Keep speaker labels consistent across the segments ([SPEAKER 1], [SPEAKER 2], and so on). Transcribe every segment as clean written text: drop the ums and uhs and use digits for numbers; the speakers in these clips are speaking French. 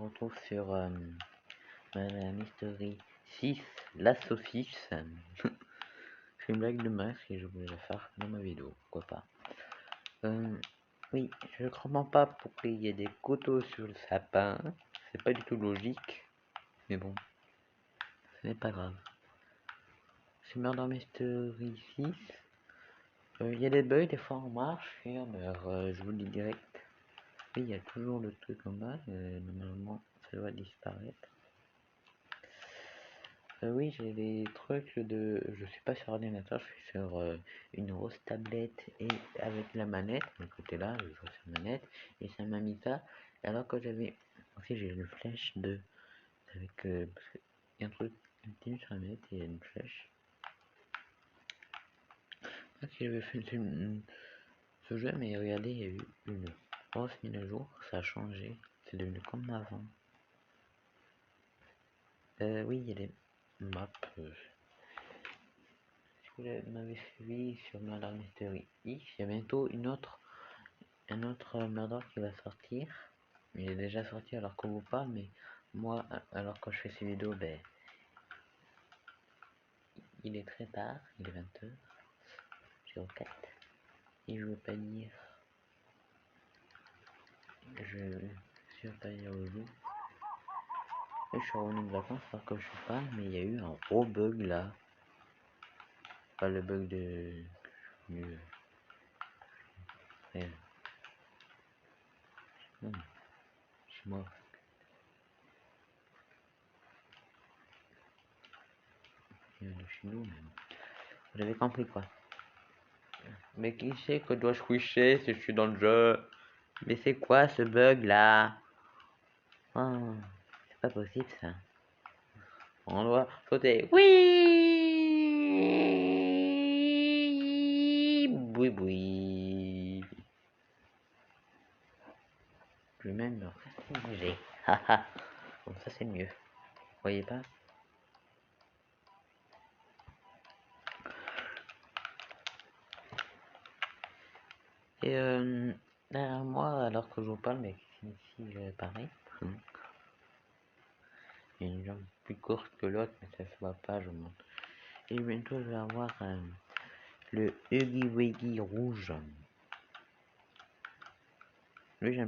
[SPEAKER 1] retrouve sur Madame Mystery 6, la saucisse. C'est une blague de masque et je voulais la faire dans ma vidéo, pourquoi pas. Oui, je ne comprends pas pourquoi il y a des couteaux sur le sapin. C'est pas du tout logique, mais bon, ce n'est pas grave. C'est Murder Mystery 6. Il y a des bugs, des fois on marche et on meurt. Je vous le dis direct. Oui, il y a toujours le truc en bas. Normalement, ça doit disparaître. Oui, j'ai des trucs de... Je suis pas sur ordinateur, je suis sur une grosse tablette et avec la manette. De côté là, je joue sur la manette et ça m'a mis ça. Alors que j'avais... Aussi, j'ai une flèche de... Avec... parce qu'il y a un truc... Un petit sur la manette et il y a une flèche. Ok, j'avais fait ce jeu, mais regardez, il y a eu une grosse mise à jour. Ça a changé. C'est devenu comme avant. Oui, il y a des maps... Si vous m'avez suivi sur Murder Mystery X, il y a bientôt un autre Murder qui va sortir. Il est déjà sorti alors qu'on vous parle, mais moi, alors quand je fais ces vidéos, ben, il est très tard, il est 20h04. Et je veux pas dire, je suis pas dire au loup. Et je suis revenu de vacances alors que je parle, mais il y a eu un gros bug là. Pas le bug de... Non, je suis mort. Il y a le chinois même. Vous avez compris quoi? Mais qui sait que dois-je switcher si je suis dans le jeu? Mais c'est quoi ce bug là? Oh, c'est pas possible ça. On doit sauter. Oui, oui, oui. Je vais même me rassiniger. Haha. Bon, ça c'est mieux. Vous voyez pas? Et derrière moi, alors que je vous parle, mais ici pareil. Il y a une jambe plus courte que l'autre, mais ça se voit pas, je vous montre. Et bientôt, je vais avoir le Huggy Wuggy rouge. Lui, j'ai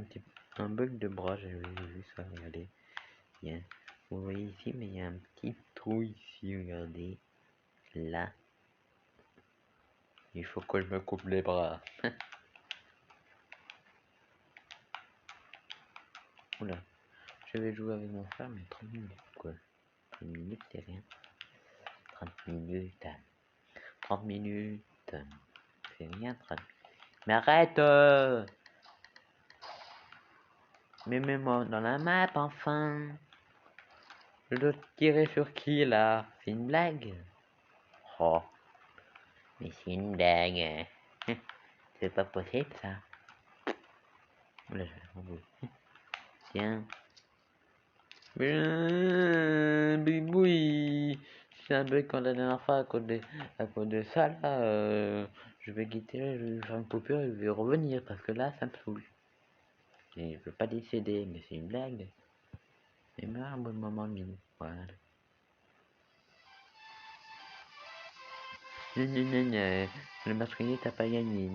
[SPEAKER 1] un bug de bras, j'ai vu ça, regardez. Vous voyez ici, mais il y a un petit trou ici, regardez. Là. Il faut que je me coupe les bras. Oula. Je vais jouer avec mon frère, mais 30 minutes, quoi. 30 minutes, c'est rien. 30 minutes. 30 minutes. C'est rien, 30 minutes. Mais arrête Mais mets-moi dans la map, enfin. Je dois tirer sur qui, là? C'est une blague? Oh. Mais c'est une blague. C'est pas possible, ça. Oula, je vais rebouiller. Tiens. Bibouille. C'est un bug comme la dernière fois à cause de ça, là. Je vais quitter, je vais faire une coupure et je vais revenir parce que là, ça me saoule. Et je veux pas décéder, mais c'est une blague. Et moi, un bon moment, mine. Voilà. Le meurtrier, t'as pas gagné.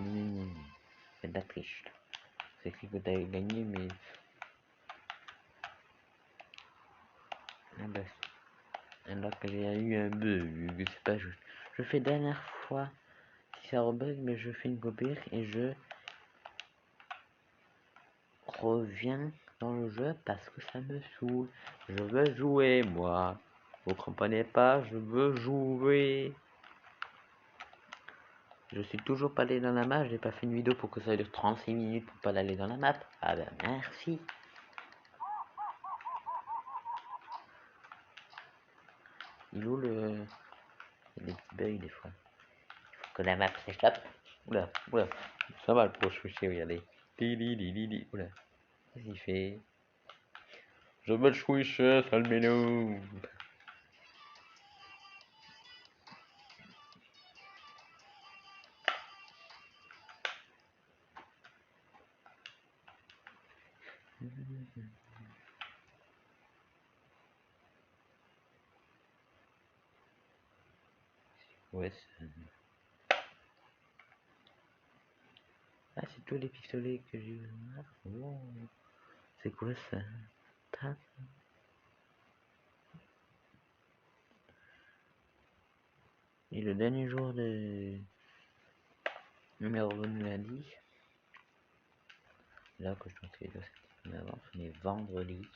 [SPEAKER 1] C'est de la triche. C'est écrit que t'as gagné, mais. Ah bah, alors que j'ai eu un bug, c'est pas juste. Je fais dernière fois. Si ça rebug, mais je fais une coupure et je reviens dans le jeu parce que ça me saoule. Je veux jouer, moi. Vous comprenez pas? Je veux jouer. Je suis toujours pas allé dans la map. J'ai pas fait une vidéo pour que ça dure 36 minutes pour pas aller dans la map. Ah ben merci. Il est où le... Il y a des petits bugs des fois. Il faut que la map s'échappe. Oula, oula. Ça va le pour switcher, regardez. Oula. Qu'est-ce qu'il fait? Je veux le switcher, sale ménou. Ouais, ah, c'est tous les pistolets que j'ai eu. Oh. C'est quoi ça? Et le dernier jour de numéro revenu lundi, là que je pense que en avance, on est vendredi.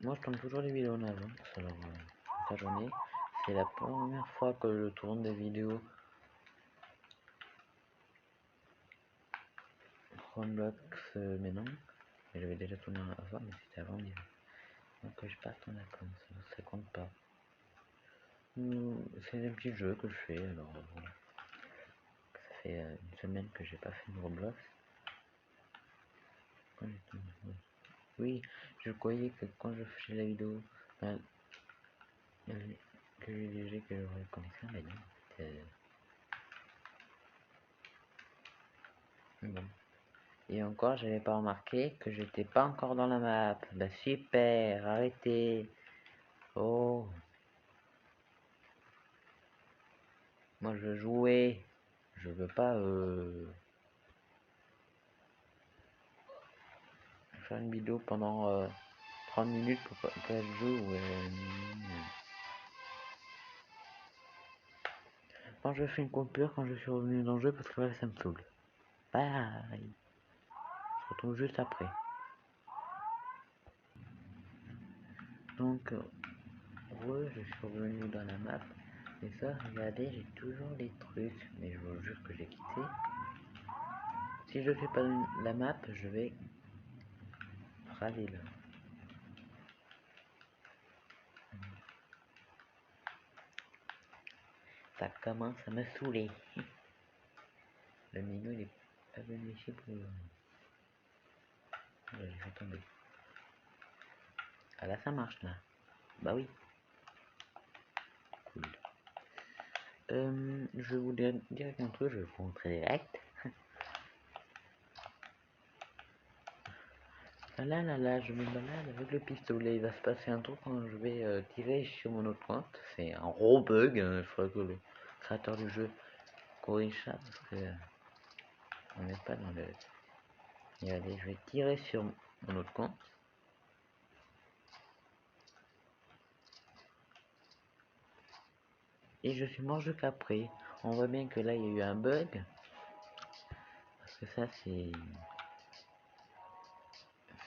[SPEAKER 1] Moi je tourne toujours les vidéos en avance, alors ta journée. C'est la première fois que je tourne des vidéos Roblox maintenant. J'avais déjà tourné avant, mais c'était avant l'hiver. Donc je passe en vacances, alors ça compte pas. C'est des petits jeux que je fais, alors voilà. Ça fait une semaine que j'ai pas fait de Roblox. Oui, je croyais que quand je faisais la vidéo, ben, que j'ai léger que j'aurais connexion, mais non. Bon. Et encore, j'avais pas remarqué que j'étais pas encore dans la map. Bah super, arrêtez. Oh, moi je veux jouer. Je veux pas faire une vidéo pendant 30 minutes pour que je joue. Quand je fais une coupure, quand je suis revenu dans le jeu, parce que là ça me saoule. Bye. Je retrouve juste après. Donc, je suis revenu dans la map. Et ça, regardez, j'ai toujours les trucs. Mais je vous jure que j'ai quitté. Si je fais pas la map, je vais raler là. Ça commence à me saouler. Le menu il est pas venu ici pour le... J'ai fait tomber. Ah là ça marche là. Bah oui. Cool. Je vais vous dire un truc, je vais vous montrer direct. Là, je me balade avec le pistolet. Il va se passer un truc quand je vais tirer sur mon autre compte. C'est un gros bug. Il faudrait que le créateur du jeu corrige ça parce que on n'est pas dans le... Regardez, je vais tirer sur mon autre compte. Et je suis mort qu'après. On voit bien que là il y a eu un bug. Parce que ça c'est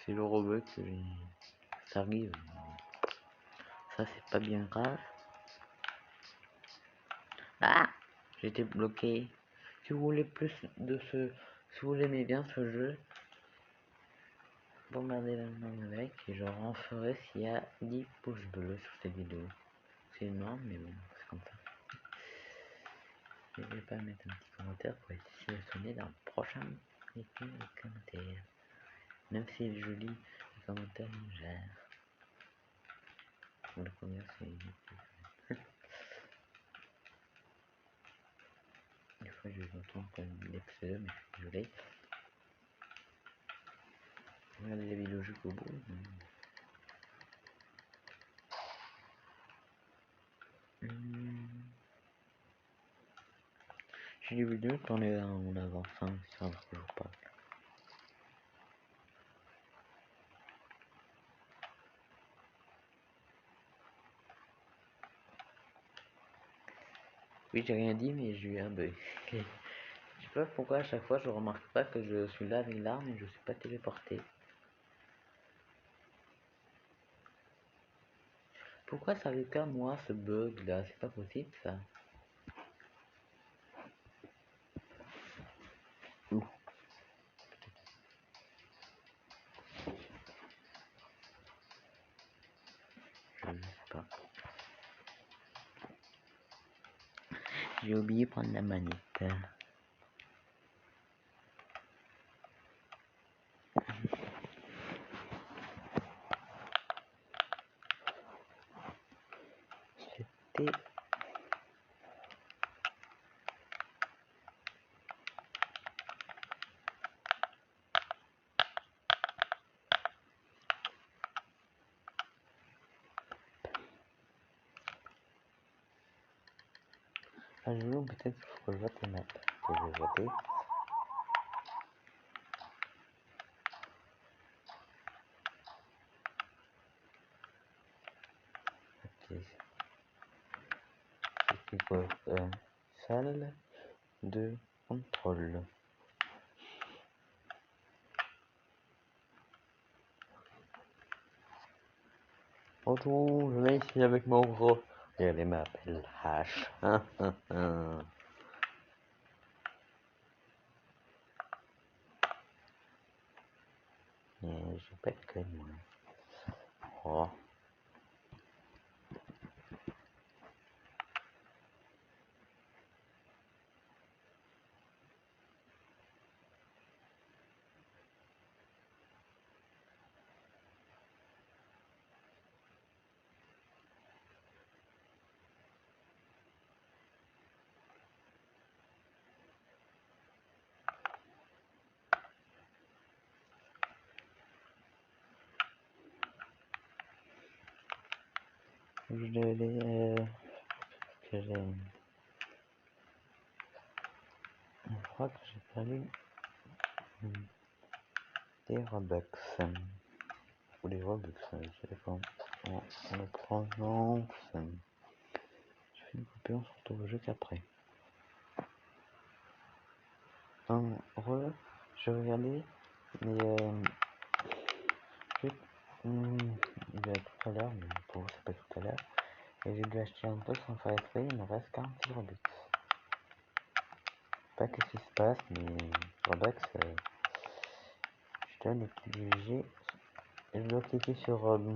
[SPEAKER 1] le robot que ça arrive. Ça c'est pas bien grave. Ah, j'étais bloqué. Si vous voulez plus de si vous aimez bien ce jeu, bombardez la main avec et je en ferai s'il y a 10 pouces bleus sur cette vidéo. C'est énorme mais bon, c'est comme ça. N'hésitez pas à mettre un petit commentaire pour être sélectionné dans le prochain commentaire. Même si je lis les commentaires, je gère. Le premier c'est des fois je les entends comme des pseudos, mais je suis désolé. Regardez la vidéo jusqu'au bout. J'ai des vidéos tournées en avance, hein, sur que je vous parle. Oui, j'ai rien dit, mais j'ai eu un bug. Je sais pas pourquoi à chaque fois je remarque pas que je suis là avec l'arme et je suis pas téléporté. Pourquoi ça arrive qu'à moi ce bug là? C'est pas possible ça. Ouh. Je sais pas. J'ai oublié de prendre la manette. C'était... pas joué, ou peut-être qu'il faut que je vote les maps que je vais voter. Ok. C'est quoi? Salle de contrôle. Bonjour, je vais ici avec mon gros. Regardez, m'appelle H. Je pète que moi. Oh. Je crois que j'ai perdu des Robux. Ou des Robux, ça dépend. En le prononce. Je fais une copie, on se retrouve juste après. Je regardais, mais il y a tout à l'heure, mais pour vous c'est pas tout à l'heure, et j'ai dû acheter un peu sans faire exprès, il me reste 46 Robux. Pas qu'est-ce qui se passe, mais Robux, je dois les utiliser. Je dois cliquer sur B,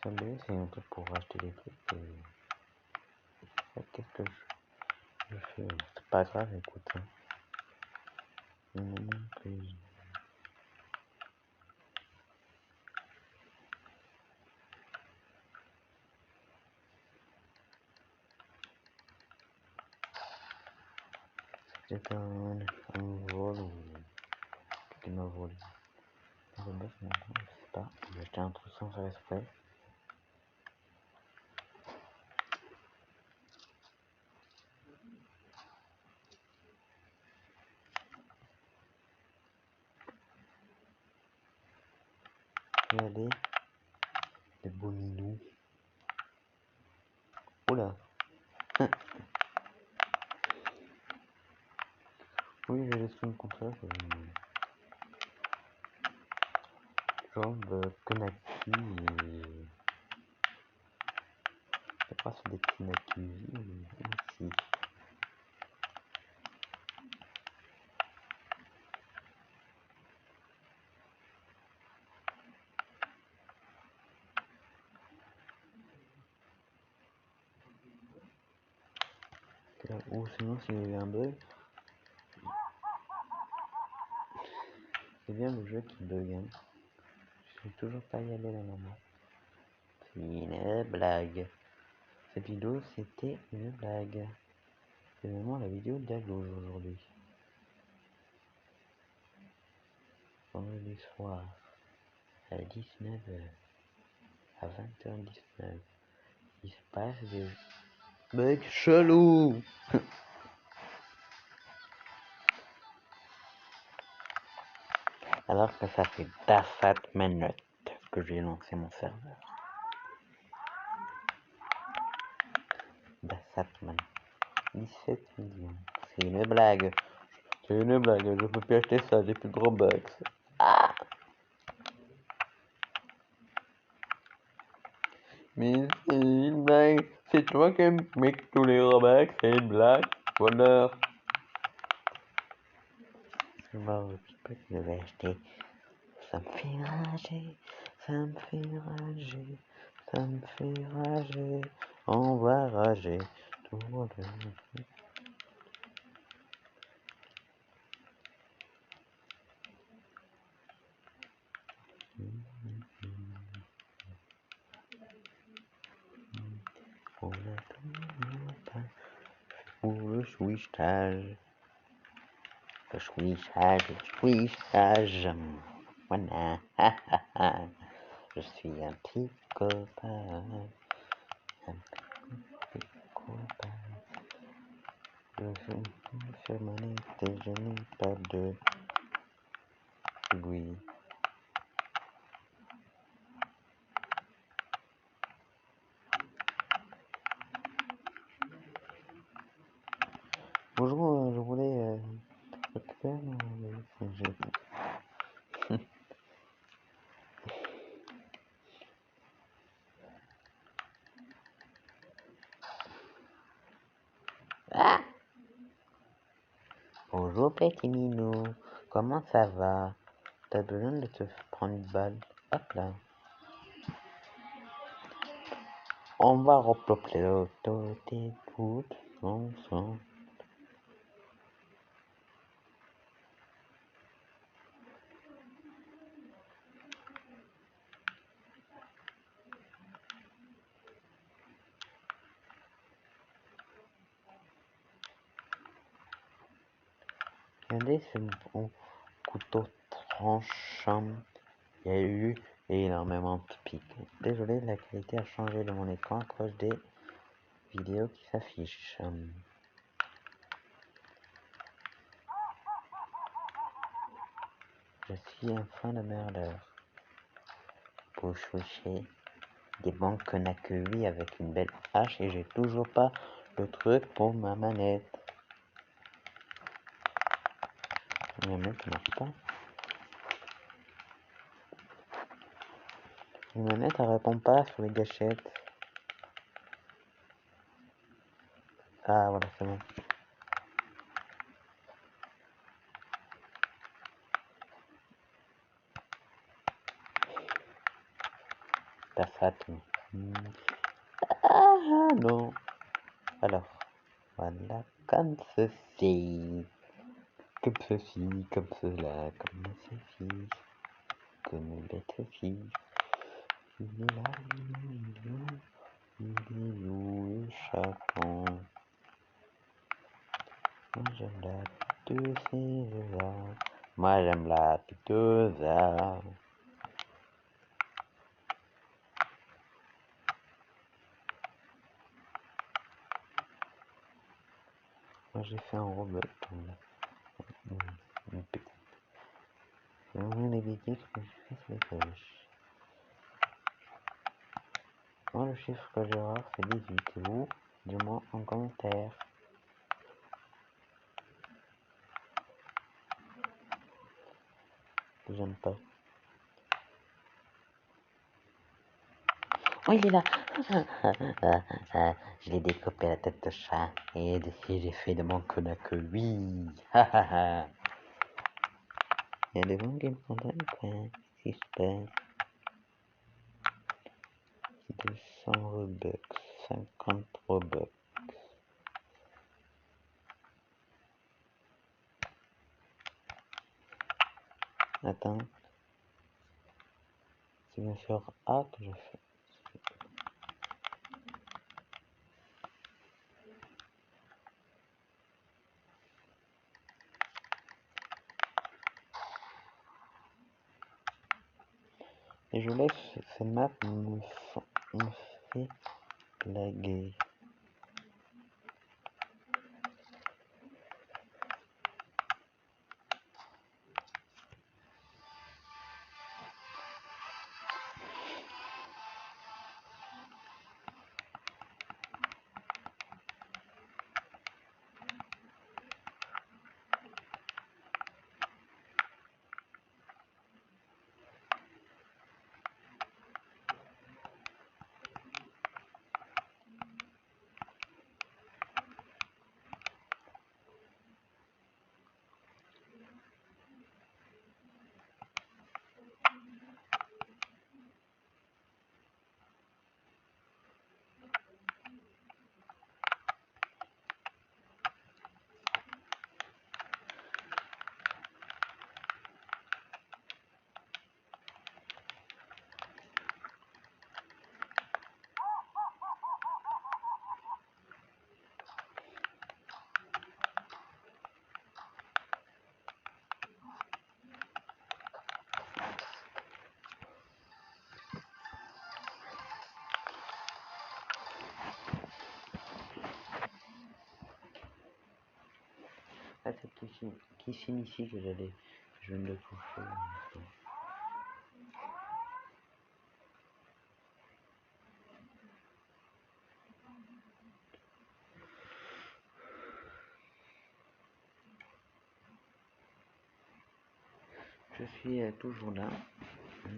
[SPEAKER 1] c'est un truc pour acheter des trucs. Qu'est-ce que je fais? C'est pas grave, écoute. C'est un vol ou quelqu'un m'a volé. Robux, non, je sais pas. J'ai acheté un truc sans faire exprès. Regardez, les beaux minous. Oula. Oui, j'ai laissé une console. Genre Konaki et... Je crois que c'est des petits Naki ici. Ou sinon, s'il y a eu un bug, c'est bien le jeu qui bug. Hein. Je suis toujours pas y aller là maintenant. C'est une blague. Cette vidéo, c'était une blague. C'est vraiment la vidéo d'Aglo aujourd'hui. Vendredi soir, à 19h, à 20h19, il se passe des bugs chelous. Alors que ça fait 17 minutes que j'ai lancé mon serveur. 17 minutes. 17 millions. C'est une blague. C'est une blague, je peux plus acheter ça, j'ai plus de Robux. Ah! Mais c'est une blague. C'est toi qui mets tous les Robux, c'est une blague. Bonheur. Je me dis pas que je vais acheter. Ça me fait rager, ça me fait rager, ça me fait rager. On va rager. Tout le monde. Pour le switchage. Le switchage, le switchage. Voilà. Je suis un petit copain. Un petit copain. Sur manette, je n'ai pas de oui. Bonjour, je voulais récupérer Ah! Bonjour petit minou, comment ça va? T'as besoin de te prendre une balle? Hop là. On va reploper l'auto des toutes ensemble. Regardez ce bon couteau tranchant. Il y a eu énormément de pics. Désolé, la qualité a changé de mon écran à cause des vidéos qui s'affichent. Je suis un fan de merdeur. Pour choucher des banques qu'on a que 8 avec une belle hache et j'ai toujours pas le truc pour ma manette. Ma manette marche pas. La manette elle répond pas sur les gâchettes. Ah voilà, c'est bon. T'as ça, toi. Ah non. Alors, voilà, comme ceci. Comme ceci, comme cela, comme ceci. Comme une bête fille. Il est là, il est où le chaton? Moi j'aime la piteuse. Moi j'aime la piteuse. Moi j'ai fait un robot. Une petite. Les bêtises que je fais c'est les poches. Moi le chiffre que j'ai rare c'est 18 et vous, dis-moi en commentaire. J'aime pas. Oh il est là. Je l'ai découpé la tête de chat et j'ai fait de mon connard que oui. Il y a des gens qui me condamnent quoi. Qu'est-ce qui se passe? 200 Robux, 50 Robux. Attends. C'est bien sûr A que je fais. Et je laisse ces maps me fait laguer. Ah, c'est qui signifie que je viens de le toucher. Je suis toujours là. Je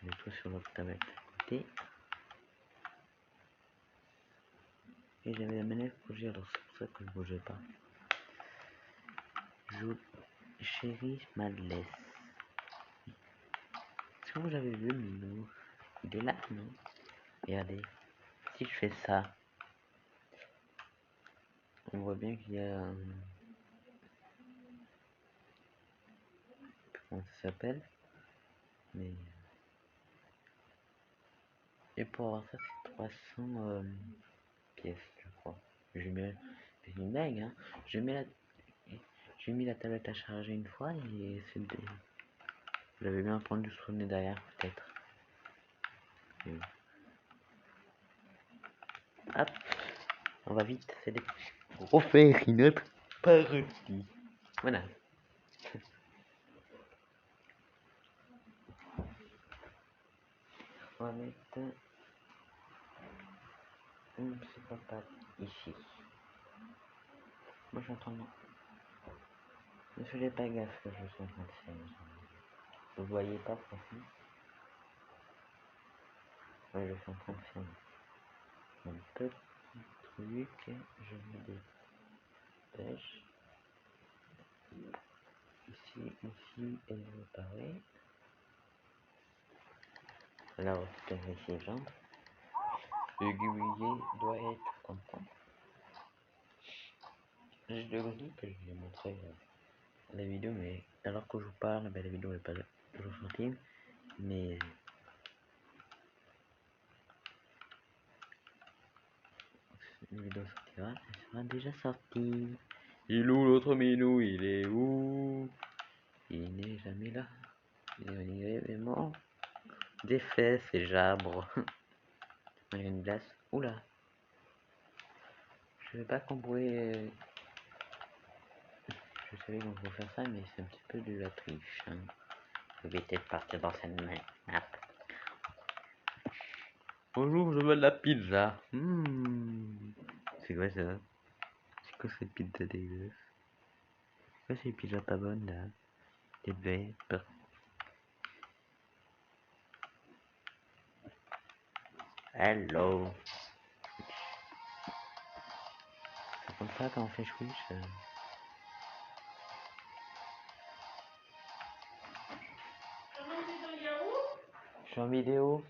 [SPEAKER 1] mets tout sur l'autre tablette à côté. Et j'avais la manette bougée, alors c'est pour ça que je ne bougeais pas. Joue Chérie Madeleine. Est-ce que vous avez vu Minou? Il est là, non? Regardez. Si je fais ça, on voit bien qu'il y a un... Comment ça s'appelle? Mais... Et pour avoir ça, c'est 300 pièces, je crois. Je mets une blague, hein. J'ai mis la tablette à charger une fois et c'est des... Vous l'avez bien entendu sonner derrière, peut-être. Hop, on va vite refaire une autre parodie. Voilà. On va mettre une psychopathe ici. Moi j'entends. Ne faisez pas gaffe que je suis en train de faire. Vous voyez pas, franchement. Ouais, je suis en train de faire mon petit truc. Je me dépêche. Ici, elle me paraît. Là, on peut vérifier les jambes. Le guillet doit être content. Je le dis que je vais montrer la vidéo, mais alors que je vous parle, ben, la vidéo n'est pas toujours sortie. Mais la vidéo sortira, elle sera déjà sortie. Il est où l'autre Minou? Il est où? Il n'est jamais là. Il est mort. Des fesses et jabres. Il y a une glace. Oula. Je sais pas qu'on pouvait. Je savais qu'on pouvait faire ça, mais c'est un petit peu de la triche. Hein. Je vais peut-être partir dans cette map. Bonjour, je veux de la pizza. C'est quoi ça? C'est quoi cette pizza dégueulasse? C'est quoi cette pizza pas bonne là? Des bêtes. Hello. C'est comme ça quand on fait Switch. Je suis en vidéo.